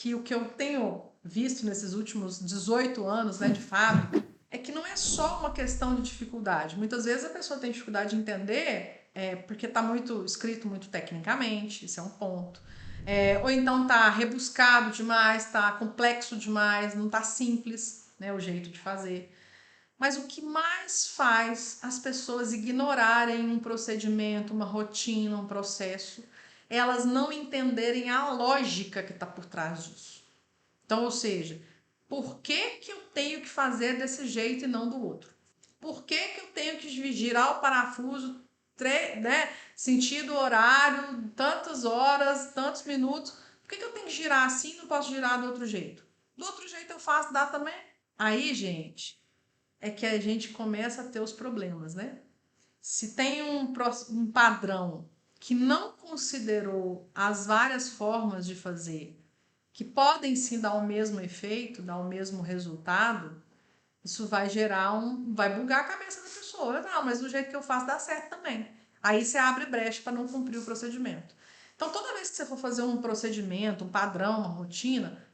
que o que eu tenho visto nesses últimos 18 anos, né, de fábrica, é que não é só uma questão de dificuldade. Muitas vezes a pessoa tem dificuldade de entender porque está muito escrito muito tecnicamente, isso é um ponto. Ou então está rebuscado demais, está complexo demais, não está simples, né, o jeito de fazer. Mas o que mais faz as pessoas ignorarem um procedimento, uma rotina, um processo, é elas não entenderem a lógica que está por trás disso. Então, ou seja, por que eu tenho que fazer desse jeito e não do outro? Por que eu tenho que girar o parafuso, né, sentido horário, tantas horas, tantos minutos? Por que eu tenho que girar assim e não posso girar do outro jeito? Do outro jeito eu faço, dá também? Aí, gente, é que a gente começa a ter os problemas, né? Se tem um padrão que não considerou as várias formas de fazer, que podem sim dar o mesmo efeito, dar o mesmo resultado, isso vai gerar vai bugar a cabeça da pessoa. Não, mas do jeito que eu faço dá certo também. Aí você abre brecha para não cumprir o procedimento. Então, toda vez que você for fazer um procedimento, um padrão, uma rotina,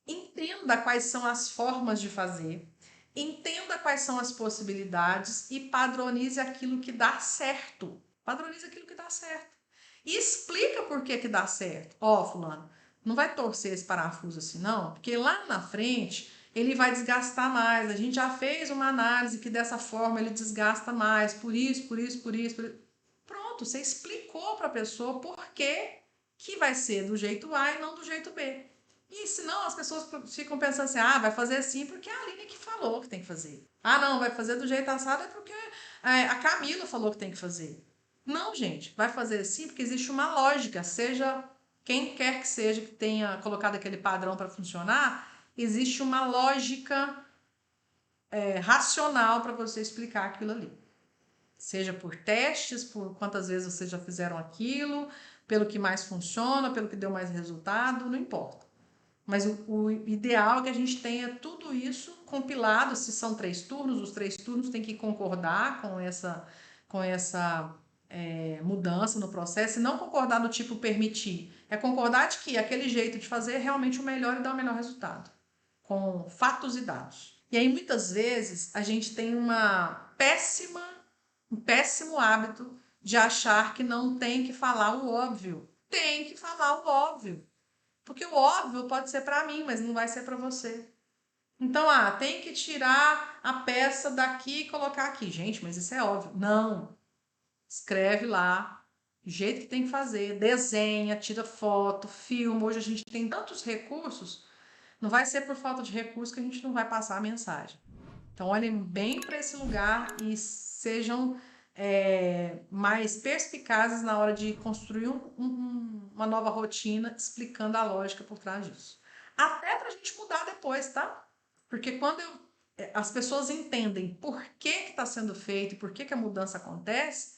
entenda quais são as formas de fazer, entenda quais são as possibilidades e padronize aquilo que dá certo. Padronize aquilo que dá certo. E explica por que dá certo. Fulano, não vai torcer esse parafuso assim, não, porque lá na frente ele vai desgastar mais. A gente já fez uma análise que dessa forma ele desgasta mais, por isso, por isso, por isso. Pronto, você explicou para a pessoa por que vai ser do jeito A e não do jeito B. E senão as pessoas ficam pensando assim, vai fazer assim porque é a Aline que falou que tem que fazer. Não, vai fazer do jeito assado é porque a Camila falou que tem que fazer. Não, gente, vai fazer assim porque existe uma lógica, seja quem quer que seja que tenha colocado aquele padrão para funcionar, existe uma lógica racional para você explicar aquilo ali. Seja por testes, por quantas vezes vocês já fizeram aquilo, pelo que mais funciona, pelo que deu mais resultado, não importa. Mas o ideal é que a gente tenha tudo isso compilado. Se são 3 turnos, os 3 turnos têm que concordar com essa mudança no processo, e não concordar do tipo permitir. É concordar de que aquele jeito de fazer é realmente o melhor e dá o melhor resultado, com fatos e dados. E aí, muitas vezes, a gente tem um péssimo hábito de achar que não tem que falar o óbvio. Tem que falar o óbvio. Porque o óbvio pode ser para mim, mas não vai ser para você. Então, tem que tirar a peça daqui e colocar aqui. Gente, mas isso é óbvio. Não. Escreve lá, do jeito que tem que fazer, desenha, tira foto, filma. Hoje a gente tem tantos recursos, não vai ser por falta de recurso que a gente não vai passar a mensagem. Então, olhem bem para esse lugar e sejam mais perspicazes na hora de construir uma nova rotina, explicando a lógica por trás disso. Até para a gente mudar depois, tá? Porque quando as pessoas entendem por que está sendo feito e por que a mudança acontece,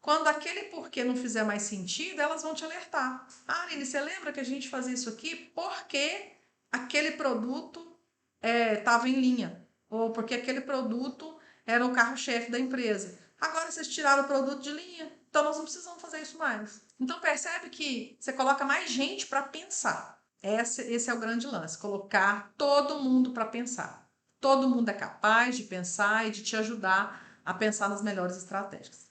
quando aquele porquê não fizer mais sentido, elas vão te alertar. Aline, você lembra que a gente fazia isso aqui porque aquele produto estava em linha? Ou porque aquele produto era o carro-chefe da empresa. Agora vocês tiraram o produto de linha, então nós não precisamos fazer isso mais. Então percebe que você coloca mais gente para pensar. Esse é o grande lance, colocar todo mundo para pensar. Todo mundo é capaz de pensar e de te ajudar a pensar nas melhores estratégias.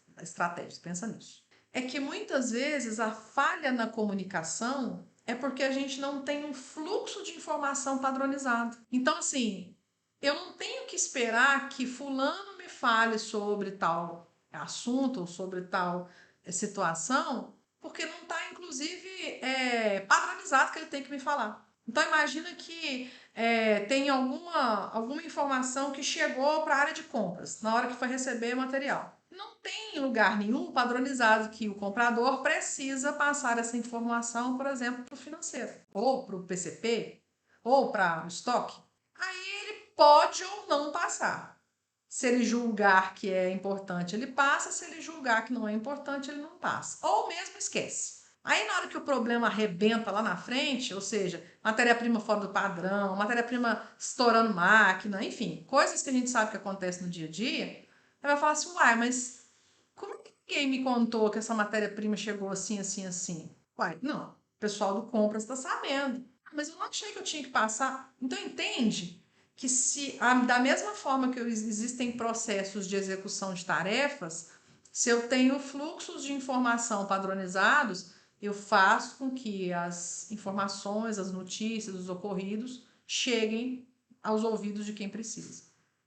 Pensa nisso. É que muitas vezes a falha na comunicação é porque a gente não tem um fluxo de informação padronizado. Então, assim, eu não tenho que esperar que fulano me fale sobre tal assunto ou sobre tal situação, porque não está, inclusive, padronizado que ele tem que me falar. Então, imagina que tem alguma informação que chegou para a área de compras na hora que foi receber material. Não tem lugar nenhum padronizado que o comprador precisa passar essa informação, por exemplo, para o financeiro, ou para o PCP, ou para o estoque. Aí ele pode ou não passar. Se ele julgar que é importante, ele passa. Se ele julgar que não é importante, ele não passa. Ou mesmo esquece. Aí, na hora que o problema arrebenta lá na frente, ou seja, matéria-prima fora do padrão, matéria-prima estourando máquina, enfim, coisas que a gente sabe que acontecem no dia a dia, ele vai falar assim, mas como é que ninguém me contou que essa matéria-prima chegou assim, assim, assim? Não, o pessoal do compras está sabendo. Mas eu não achei que eu tinha que passar. Então, entende que da mesma forma que existem processos de execução de tarefas, se eu tenho fluxos de informação padronizados, eu faço com que as informações, as notícias, os ocorridos cheguem aos ouvidos de quem precisa.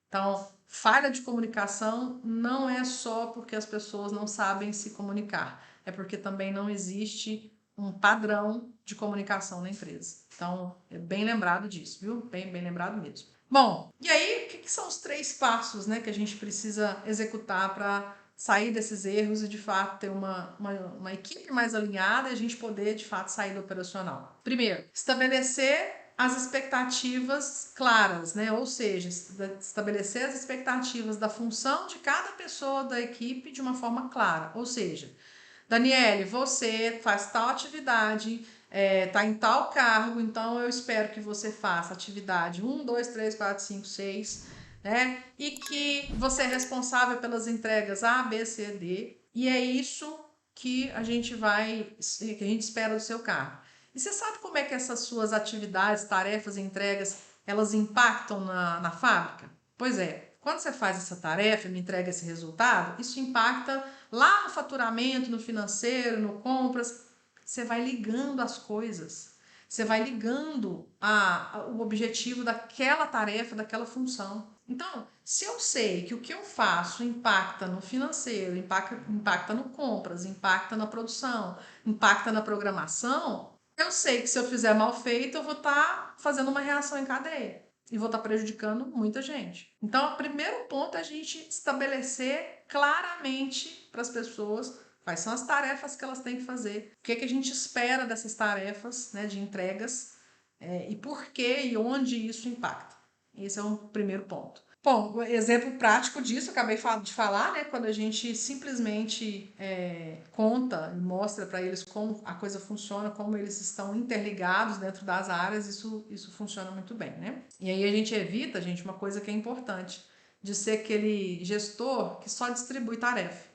Então, falha de comunicação não é só porque as pessoas não sabem se comunicar, é porque também não existe um padrão de comunicação na empresa. Então, é bem lembrado disso, viu? Bem lembrado mesmo. Bom, e aí, o que são os 3 passos, né, que a gente precisa executar para sair desses erros e, de fato, ter uma equipe mais alinhada e a gente poder, de fato, sair do operacional? Primeiro, estabelecer as expectativas claras, né? Ou seja, estabelecer as expectativas da função de cada pessoa da equipe de uma forma clara. Ou seja, Daniele, você faz tal atividade, tá em tal cargo, então eu espero que você faça atividade 1, 2, 3, 4, 5, 6, né? E que você é responsável pelas entregas A, B, C, D. E é isso que a gente espera do seu cargo. E você sabe como é que essas suas atividades, tarefas, entregas, elas impactam na fábrica? Pois é, quando você faz essa tarefa e me entrega esse resultado, isso impacta lá no faturamento, no financeiro, no compras. Você vai ligando as coisas. Você vai ligando o objetivo daquela tarefa, daquela função. Então, se eu sei que o que eu faço impacta no financeiro, impacta no compras, impacta na produção, impacta na programação, eu sei que se eu fizer mal feito, eu vou estar fazendo uma reação em cadeia e vou estar prejudicando muita gente. Então, o primeiro ponto é a gente estabelecer claramente para as pessoas quais são as tarefas que elas têm que fazer, o que a gente espera dessas tarefas, né, de entregas, e por que e onde isso impacta. Esse é um primeiro ponto. Bom, o exemplo prático disso, eu acabei de falar, né? Quando a gente simplesmente conta e mostra para eles como a coisa funciona, como eles estão interligados dentro das áreas, isso funciona muito bem, né? E aí a gente evita, gente, uma coisa que é importante, de ser aquele gestor que só distribui tarefa.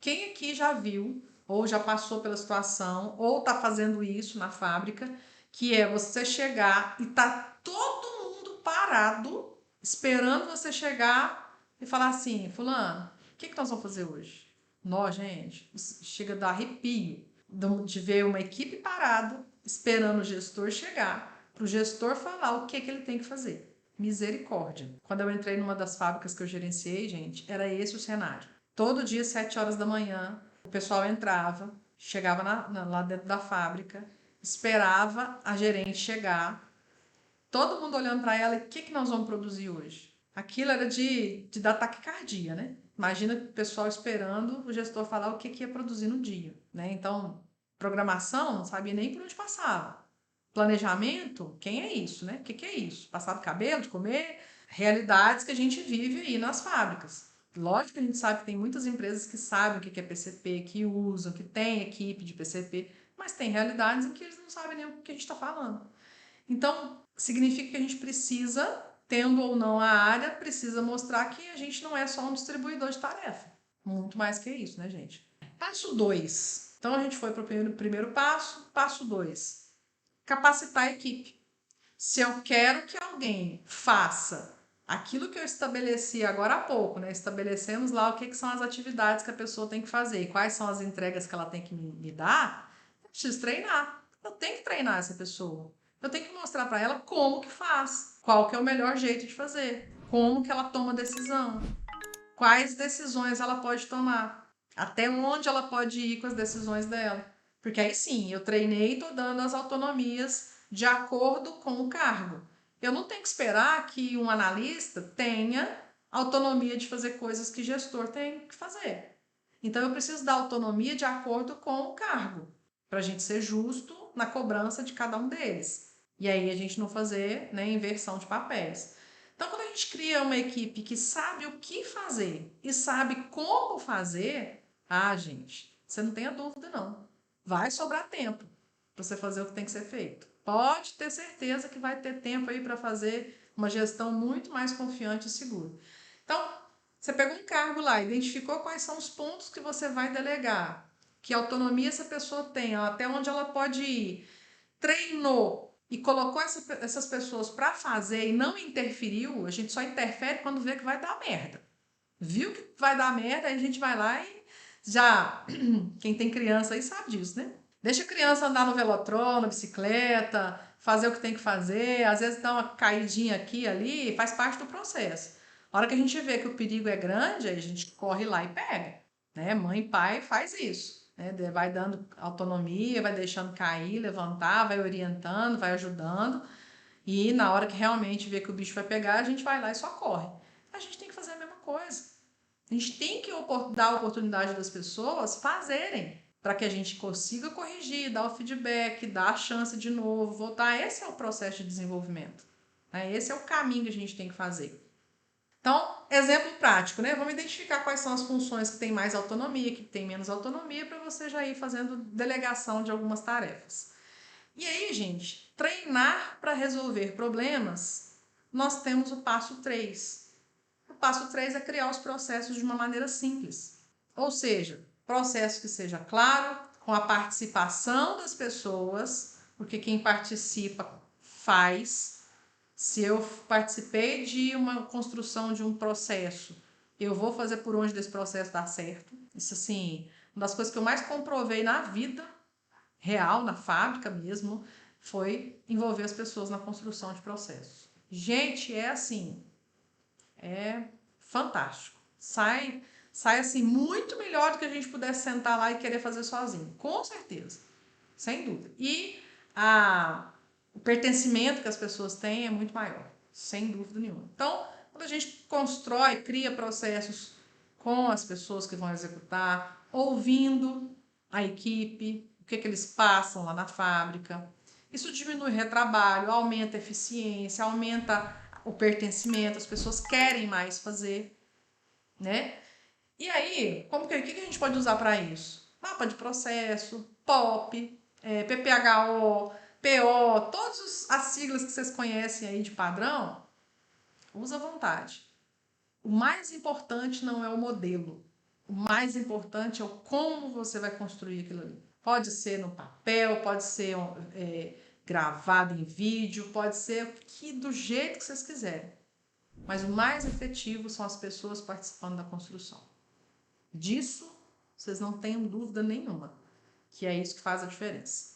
Quem aqui já viu, ou já passou pela situação, ou está fazendo isso na fábrica, que é você chegar e tá todo mundo parado esperando você chegar e falar assim, fulano, o que nós vamos fazer hoje? Nós, gente, chega a dar arrepio de ver uma equipe parada esperando o gestor chegar, para o gestor falar o que ele tem que fazer. Misericórdia. Quando eu entrei numa das fábricas que eu gerenciei, gente, era esse o cenário. Todo dia, 7 horas da manhã, o pessoal entrava, chegava lá dentro da fábrica, esperava a gerente chegar, todo mundo olhando para ela, e o que nós vamos produzir hoje? Aquilo era de dar taquicardia, né? Imagina o pessoal esperando o gestor falar o que ia produzir no dia, né? Então, programação, não sabia nem por onde passava. Planejamento, quem é isso, né? O que é isso? Passar do cabelo, de comer? Realidades que a gente vive aí nas fábricas. Lógico que a gente sabe que tem muitas empresas que sabem o que é PCP, que usam, que tem equipe de PCP, mas tem realidades em que eles não sabem nem o que a gente está falando. Então, significa que a gente precisa, tendo ou não a área, precisa mostrar que a gente não é só um distribuidor de tarefa. Muito mais que isso, né, gente? Passo 2. Então, a gente foi para o primeiro passo. Passo 2. Capacitar a equipe. Se eu quero que alguém faça aquilo que eu estabeleci agora há pouco, né? Estabelecemos lá o que são as atividades que a pessoa tem que fazer e quais são as entregas que ela tem que me dar, eu preciso treinar. Eu tenho que treinar essa pessoa. Eu tenho que mostrar para ela como que faz, qual que é o melhor jeito de fazer, como que ela toma decisão, quais decisões ela pode tomar, até onde ela pode ir com as decisões dela. Porque aí sim, eu treinei e estou dando as autonomias de acordo com o cargo. Eu não tenho que esperar que um analista tenha autonomia de fazer coisas que gestor tem que fazer. Então eu preciso dar autonomia de acordo com o cargo, para a gente ser justo na cobrança de cada um deles. E aí a gente não fazer, né, inversão de papéis. Então, quando a gente cria uma equipe que sabe o que fazer e sabe como fazer, gente, você não tenha dúvida, não. Vai sobrar tempo para você fazer o que tem que ser feito. Pode ter certeza que vai ter tempo aí para fazer uma gestão muito mais confiante e segura. Então, você pegou um cargo lá, identificou quais são os pontos que você vai delegar, que autonomia essa pessoa tem, até onde ela pode ir, treinou e colocou essas pessoas para fazer e não interferiu, a gente só interfere quando vê que vai dar merda. Viu que vai dar merda, aí a gente vai lá e já... Quem tem criança aí sabe disso, né? Deixa a criança andar no velotrol, na bicicleta, fazer o que tem que fazer, às vezes dá uma caidinha aqui e ali, faz parte do processo. A hora que a gente vê que o perigo é grande, aí a gente corre lá e pega, né? Mãe e pai faz isso, né? Vai dando autonomia, vai deixando cair, levantar, vai orientando, vai ajudando, e na hora que realmente vê que o bicho vai pegar, a gente vai lá e socorre. A gente tem que fazer a mesma coisa. A gente tem que dar a oportunidade das pessoas fazerem, para que a gente consiga corrigir, dar o feedback, dar a chance de novo, voltar. Esse é o processo de desenvolvimento, né? Esse é o caminho que a gente tem que fazer. Então, exemplo prático, né? Vamos identificar quais são as funções que têm mais autonomia, que têm menos autonomia, para você já ir fazendo delegação de algumas tarefas. E aí, gente, treinar para resolver problemas, nós temos o passo 3. O passo 3 é criar os processos de uma maneira simples. Ou seja, processo que seja claro, com a participação das pessoas, porque quem participa faz. Se eu participei de uma construção de um processo, eu vou fazer por onde desse processo dar certo. Isso, assim, uma das coisas que eu mais comprovei na vida real, na fábrica mesmo, foi envolver as pessoas na construção de processos. Gente, é assim, é fantástico. Sai assim muito melhor do que a gente pudesse sentar lá e querer fazer sozinho, com certeza, sem dúvida. E o pertencimento que as pessoas têm é muito maior, sem dúvida nenhuma. Então, quando a gente constrói, cria processos com as pessoas que vão executar, ouvindo a equipe, o que eles passam lá na fábrica, isso diminui o retrabalho, aumenta a eficiência, aumenta o pertencimento, as pessoas querem mais fazer, né? E aí, o que a gente pode usar para isso? Mapa de processo, POP, PPHO, PO, todas as siglas que vocês conhecem aí de padrão, usa à vontade. O mais importante não é o modelo. O mais importante é o como você vai construir aquilo ali. Pode ser no papel, pode ser gravado em vídeo, pode ser do jeito que vocês quiserem. Mas o mais efetivo são as pessoas participando da construção. Disso, vocês não tenham dúvida nenhuma, que é isso que faz a diferença.